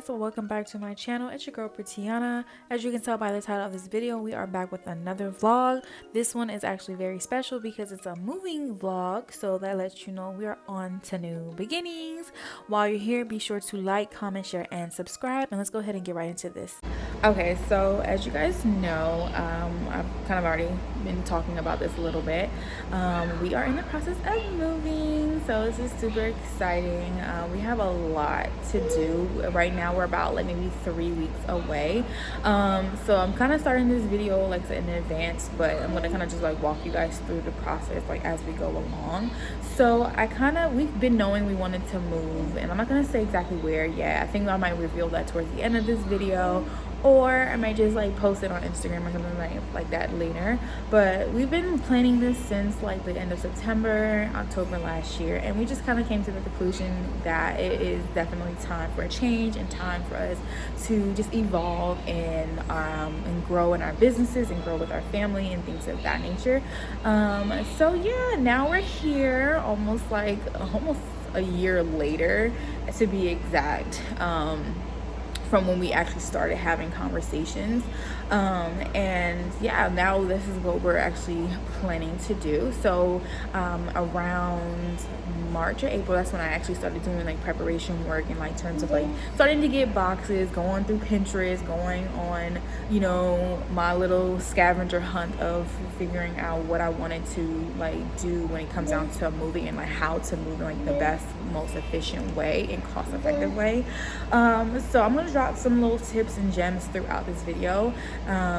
guys, welcome back to my channel. It's your girl Pratiana. As you can tell by the title of this video, we are back with another vlog. This one is actually very special because it's a moving vlog, so that lets you know we are on to new beginnings. While you're here, be sure to like, comment, share, and subscribe, and let's go ahead and get right into this. Okay, so as you guys know, I've kind of already been talking about this a little bit. We are in the process of moving, so this is super exciting. We have a lot to do. Right now we're about like maybe 3 weeks away. So I'm kind of starting this video like I said in advance, but I'm gonna kind of just like walk you guys through the process like as we go along. So we've been knowing we wanted to move, and I'm not gonna say exactly where yet. I think I might reveal that towards the end of this video, or I might just like post it on Instagram or something like that later. But we've been planning this since like the end of September, October last year, and we just kind of came to the conclusion that it is definitely time for a change and time for us to just evolve and grow in our businesses and grow with our family and things of that nature. So yeah, now we're here almost a year later to be exact, from when we actually started having conversations. And yeah, now this is what we're actually planning to do. So around March or April, that's when I actually started doing like preparation work in like terms of like starting to get boxes, going through Pinterest, going on, you know, my little scavenger hunt of figuring out what I wanted to like do when it comes down to moving and like how to move in like the best, most efficient way and cost effective way. So I'm gonna drop some little tips and gems throughout this video,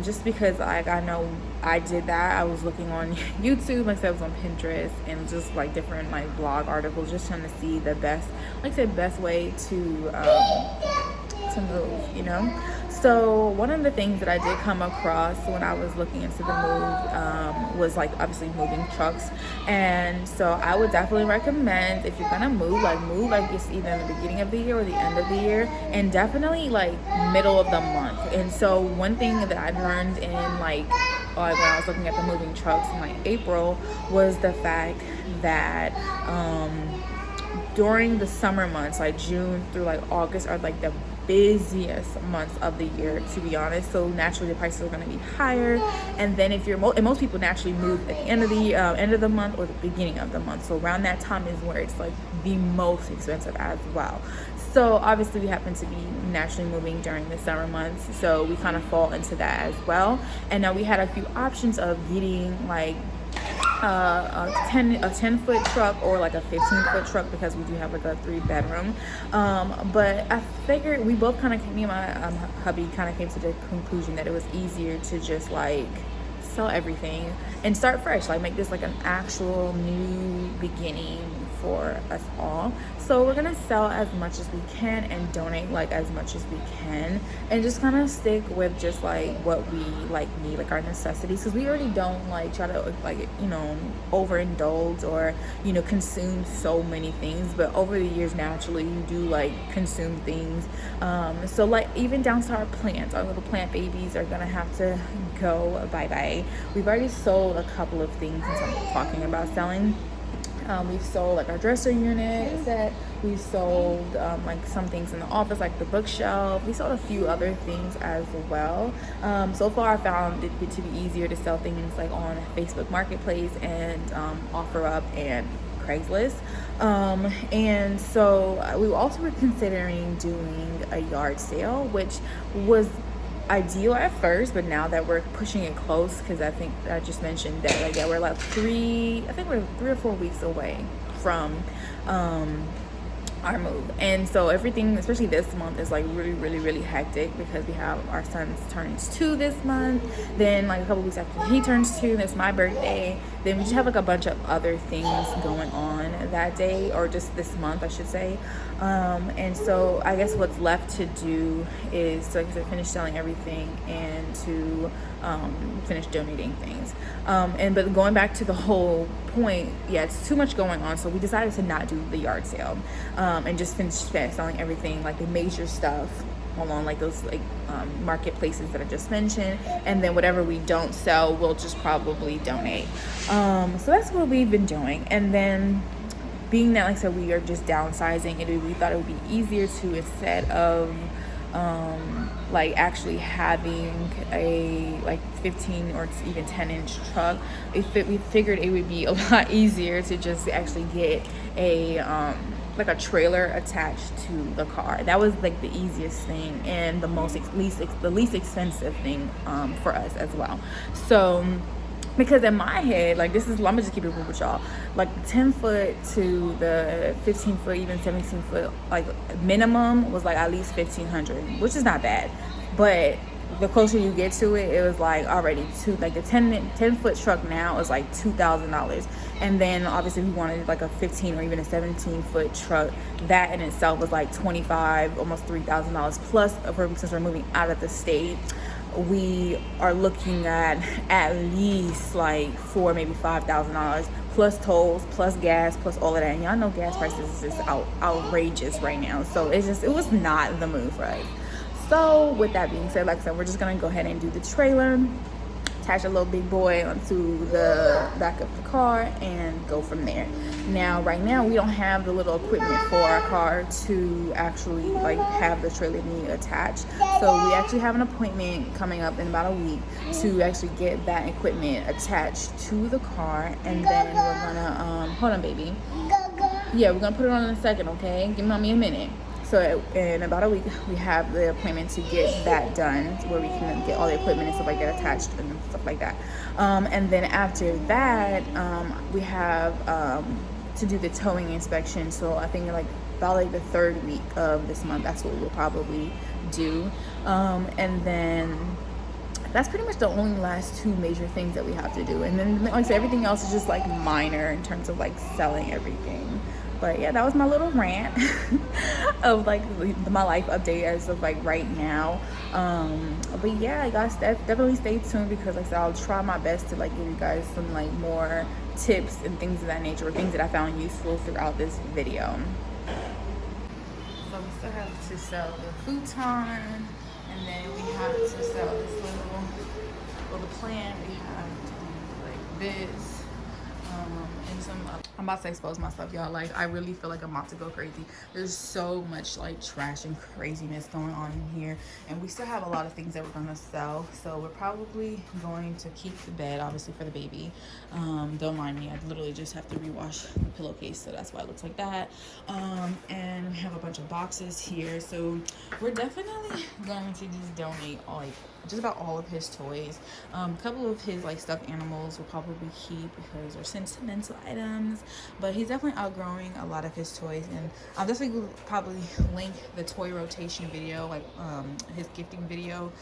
just because like I know I did that. I was looking on YouTube, like I said, I was on Pinterest and just like different like blog articles, just trying to see the best, like I said, best way to move, you know. So one of the things that I did come across when I was looking into the move was like obviously moving trucks. And so I would definitely recommend, if you're gonna move like it's either in the beginning of the year or the end of the year, and definitely like middle of the month. And so one thing that I learned in like when I was looking at the moving trucks in like April was the fact that during the summer months, like June through like August, are like the busiest months of the year, to be honest. So naturally the prices are going to be higher, and then if you're and most people naturally move at the end of the month or the beginning of the month, so around that time is where it's like the most expensive as well. So obviously we happen to be naturally moving during the summer months, so we kind of fall into that as well. And now we had a few options of getting like a 10-foot truck or like a 15-foot truck, because we do have like a 3-bedroom. But I figured we both kind of, me and my hubby kind of came to the conclusion that it was easier to just like sell everything and start fresh, like make this like an actual new beginning for us all. So we're gonna sell as much as we can and donate like as much as we can, and just kind of stick with just like what we like need, like our necessities, because we already don't like try to like, you know, overindulge or, you know, consume so many things. But over the years, naturally you do like consume things. So like even down to our plants, our little plant babies are gonna have to go bye-bye. We've already sold a couple of things since I'm talking about selling. We've sold like our dresser unit set. We've sold like some things in the office, like the bookshelf. We sold a few other things as well. So far I found it to be easier to sell things like on Facebook Marketplace and OfferUp and Craigslist. And so we also were considering doing a yard sale, which was ideal at first, but now that we're pushing it close, because I think I just mentioned that like we're like 3 or 4 weeks away from our move. And so everything, especially this month, is like really hectic, because we have our son turns 2 this month, then like a couple weeks after he turns 2, that's my birthday, then we just have like a bunch of other things going on that day, or just this month I should say. And so I guess what's left to do is to, like I said, finish selling everything and to finish donating things. But going back to the whole point, yeah, it's too much going on, so we decided to not do the yard sale, and just finish selling everything, like the major stuff along like those like marketplaces that I just mentioned, and then whatever we don't sell we'll just probably donate. So that's what we've been doing. And then being that, like I said, we are just downsizing, we thought it would be easier to, instead of like actually having a like 15 or even 10-inch truck. We figured it would be a lot easier to just actually get a like a trailer attached to the car. That was like the easiest thing and the least expensive thing for us as well. So because in my head, like this is, I'm gonna just keep it real with y'all, like 10 foot to the 15 foot, even 17 foot, like minimum was like at least 1,500, which is not bad. But the closer you get to it, it was like already like the 10 foot truck now is like $2,000. And then obviously we wanted like a 15 or even a 17 foot truck. That in itself was like 25, almost $3,000 plus, since we're moving out of the state. We are looking at least like $4,000, maybe $5,000 plus tolls, plus gas, plus all of that. And y'all know gas prices is just outrageous right now. So it was not the move for us. So with that being said, like I said, we're just gonna go ahead and do the trailer, attach a little big boy onto the back of the car, and go from there. Now, right now, we don't have the little equipment for our car to actually like have the trailer be attached. So we actually have an appointment coming up in about a week to actually get that equipment attached to the car, and then we're gonna hold on, baby. Yeah, we're gonna put it on in a second, okay? Give me a minute. So in about a week, we have the appointment to get that done, where we can get all the equipment and stuff like that attached and stuff like that. And then after that, we have to do the towing inspection. So I think like about like the 3rd week of this month, that's what we'll probably do. And then that's pretty much the only last 2 major things that we have to do. And then like I said, everything else is just like minor in terms of like selling everything. But yeah, that was my little rant of like my life update as of like right now. But yeah, guys, definitely stay tuned, because like I said, I'll try my best to like give you guys some like more tips and things of that nature, or things that I found useful throughout this video. So we still have to sell the futon, and then we have to sell this little plant. We have to do like this. And some, I'm about to expose myself, y'all. Like, I really feel like I'm about to go crazy. There's so much like trash and craziness going on in here, and we still have a lot of things that we're gonna sell. So we're probably going to keep the bed, obviously, for the baby. Don't mind me, I literally just have to rewash the pillowcase, so that's why it looks like that. And we have a bunch of boxes here, so we're definitely going to just donate just about all of his toys. A couple of his like stuffed animals will probably keep because they're sentimental items, but he's definitely outgrowing a lot of his toys. And I'll definitely probably link the toy rotation video, like his gifting video,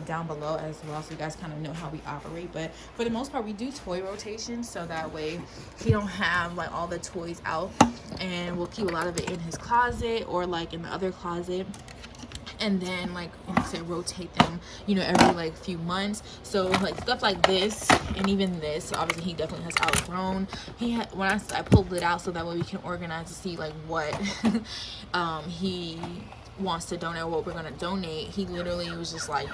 down below as well, so you guys kind of know how we operate. But for the most part, we do toy rotation, so that way he don't have like all the toys out, and we'll keep a lot of it in his closet or like in the other closet. And then like I said, rotate them, every like few months. So like stuff like this, and even this, obviously he definitely has outgrown. When I pulled it out so that way we can organize to see like what he wants to donate, or what we're gonna donate. He literally was just like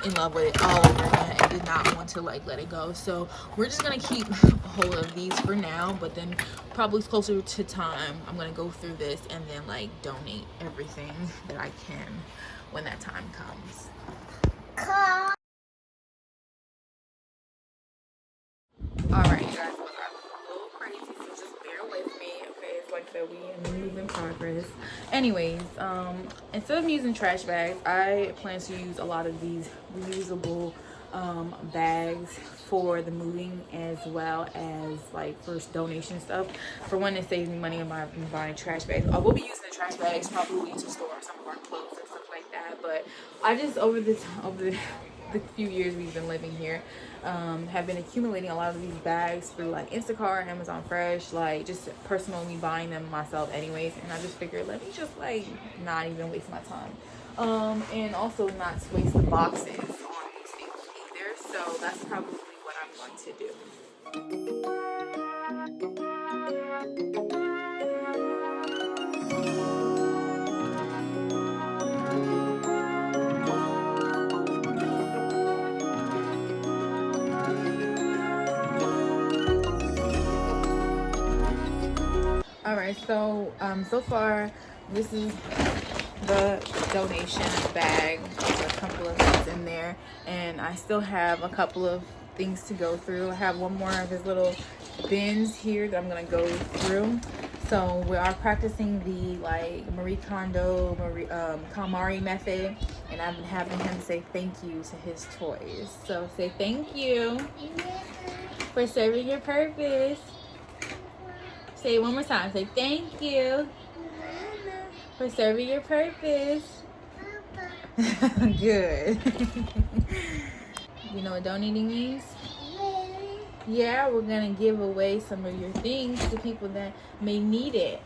in love with it all over again and did not want to like let it go. So we're just gonna keep hold of these for now, but then probably closer to time, I'm gonna go through this and then like donate everything that I can when that time comes. Alright, you guys, look, I'm a little crazy, so just bear with me, okay? It's like that we move in progress. Anyways, instead of using trash bags, I plan to use a lot of these reusable bags for the moving, as well as like for donation stuff. For one, it saves me money on buying trash bags. I will be using the trash bags probably to store some of our clothes and stuff like that, but I just over the few years we've been living here, have been accumulating a lot of these bags through like Instacart, Amazon Fresh, like just personally buying them myself anyways. And I just figured, let me just like not even waste my time, and also not waste the boxes on these things either. So that's probably what I'm going to do. All right, so so far this is the donation bag with a couple of things in there, and I still have a couple of things to go through. I have one more of his little bins here that I'm gonna go through. So we are practicing the like Marie Kondo, KonMari method, and I've been having him say thank you to his toys. So say thank you for serving your purpose. Say it one more time. Say thank you for serving your purpose. Good. You know what donating means? Yeah, we're gonna give away some of your things to people that may need it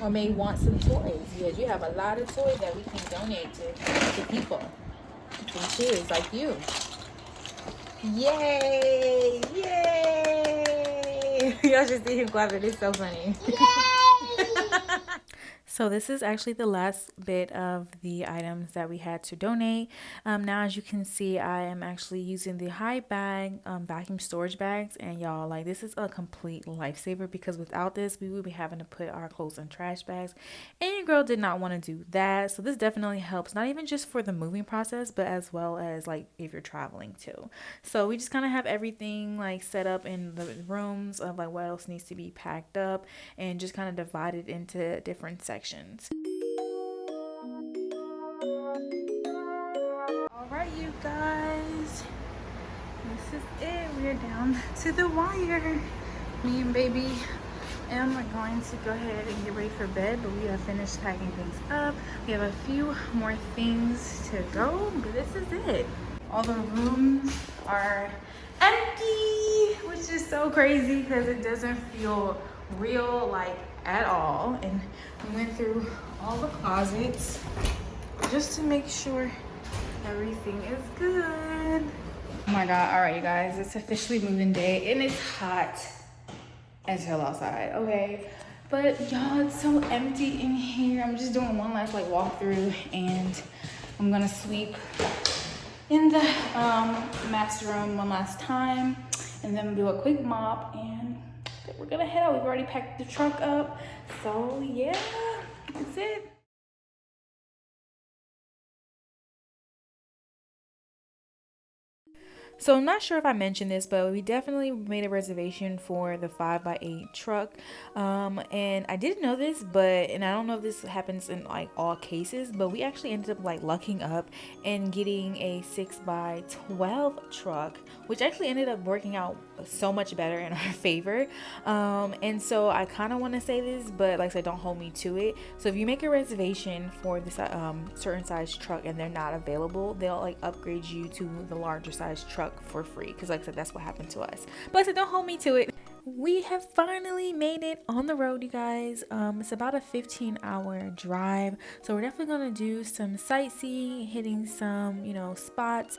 or may want some toys, because you have a lot of toys that we can donate to people, some kids like you. Yay! Yay! Y'all should see him clapping. It's so funny. So this is actually the last bit of the items that we had to donate. Now, as you can see, I am actually using the high bag vacuum storage bags, and y'all, like, this is a complete lifesaver, because without this, we would be having to put our clothes in trash bags, and your girl did not want to do that. So this definitely helps, not even just for the moving process, but as well as like if you're traveling too. So we just kind of have everything like set up in the rooms of like what else needs to be packed up, and just kind of divided into different sections. All right, you guys, this is it. We're down to the wire. Me and baby am going to go ahead and get ready for bed, but we have finished packing things up. We have a few more things to go, but this is it. All the rooms are empty, which is so crazy because it doesn't feel real like at all. And we went through all the closets just to make sure everything is good. Oh my god. All right, you guys, it's officially moving day, and it's hot as hell outside, okay? But y'all, it's so empty in here. I'm just doing one last like walkthrough, and I'm gonna sweep in the master room one last time, and then do a quick mop, and we're gonna head out. We've already packed the truck up, so yeah, that's it. So I'm not sure if I mentioned this, but we definitely made a reservation for the 5x8 truck. And I didn't know this, and I don't know if this happens in like all cases, but we actually ended up like lucking up and getting a 6x12 truck, which actually ended up working out so much better in our favor. And so I kind of want to say this, but like I said, don't hold me to it. So if you make a reservation for this certain size truck and they're not available, they'll like upgrade you to the larger size truck for free, because like I said, that's what happened to us. But like I said, don't hold me to it. We have finally made it on the road, you guys. It's about a 15-hour drive, so we're definitely gonna do some sightseeing, hitting some spots.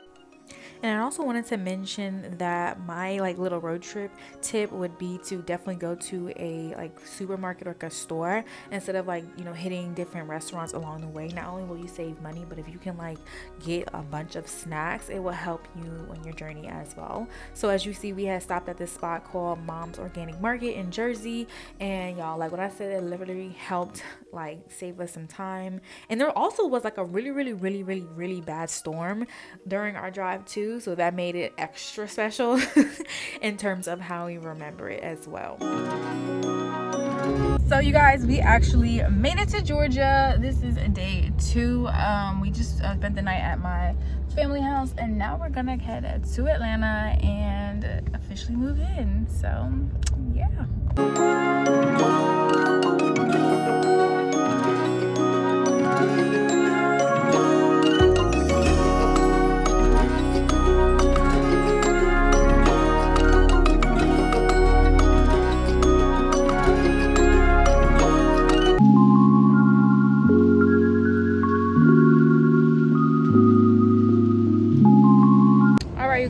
And I also wanted to mention that my like little road trip tip would be to definitely go to a like supermarket or like a store, instead of like hitting different restaurants along the way. Not only will you save money, but if you can like get a bunch of snacks, it will help you on your journey as well. So as you see, we had stopped at this spot called Mom's Organic Market in Jersey, and y'all, like what I said, it literally helped like save us some time. And there also was like a really bad storm during our drive too, so that made it extra special in terms of how we remember it as well. So you guys, we actually made it to Georgia. This is day 2. We just spent the night at my family house, and now we're gonna head to Atlanta and officially move in. So yeah.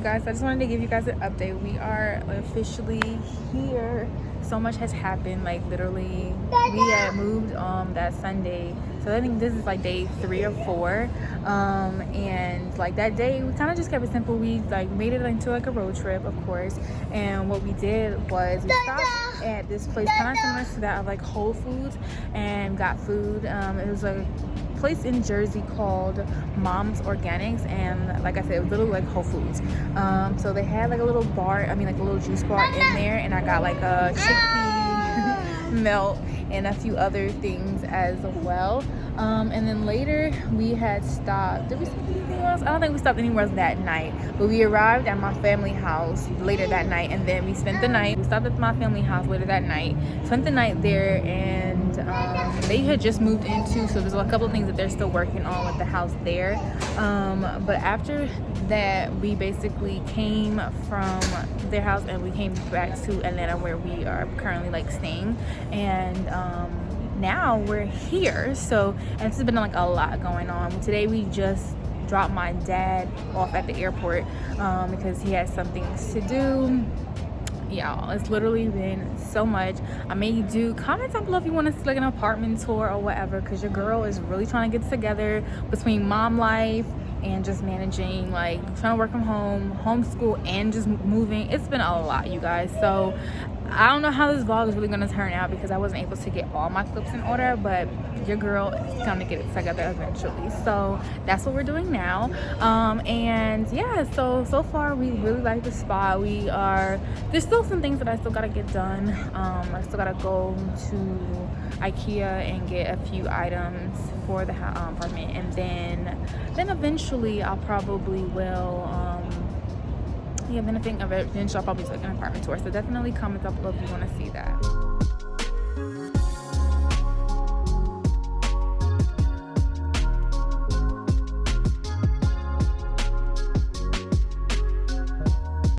Guys, I just wanted to give you guys an update. We are officially here. so much has happened. Like literally we had moved that Sunday, so I think this is like day 3 or 4, and like that day we kind of just kept it simple. We like made it into like a road trip, of course, and what we did was we stopped at this place kind of similar to that of like Whole Foods and got food. It was a place in Jersey called Mom's Organics, and like I said, it was little like Whole Foods. So they had like a little bar, I mean like a little juice bar in there, and I got like a chickpea melt and a few other things as well. And then later we had stopped. Did we stop anything else? I don't think we stopped anywhere else that night, but we arrived at my family house later that night, and then we spent the night. We stopped at my family house later that night, spent the night there, and they had just moved into, so there's a couple of things that they're still working on with the house there. But after that, we basically came from their house and we came back to Atlanta, where we are currently like staying, and now we're here. So, and this has been like a lot going on. Today we just dropped my dad off at the airport because he had some things to do. Y'all, it's literally been so much. I may do comment down below if you want to see like an apartment tour or whatever, because your girl is really trying to get together between mom life and just managing, like trying to work from home, homeschool, and just moving. It's been a lot, you guys. So I don't know how this vlog is really going to turn out because I wasn't able to get all my clips in order, but your girl is going to get it together eventually. So that's what we're doing now. And yeah, so far we really like the spot. There's still some things that I still got to get done. I still got to go to IKEA and get a few items for the apartment, and then eventually I'll probably will then I think eventually I'll probably take an apartment tour. So definitely comment down below if you want to see that.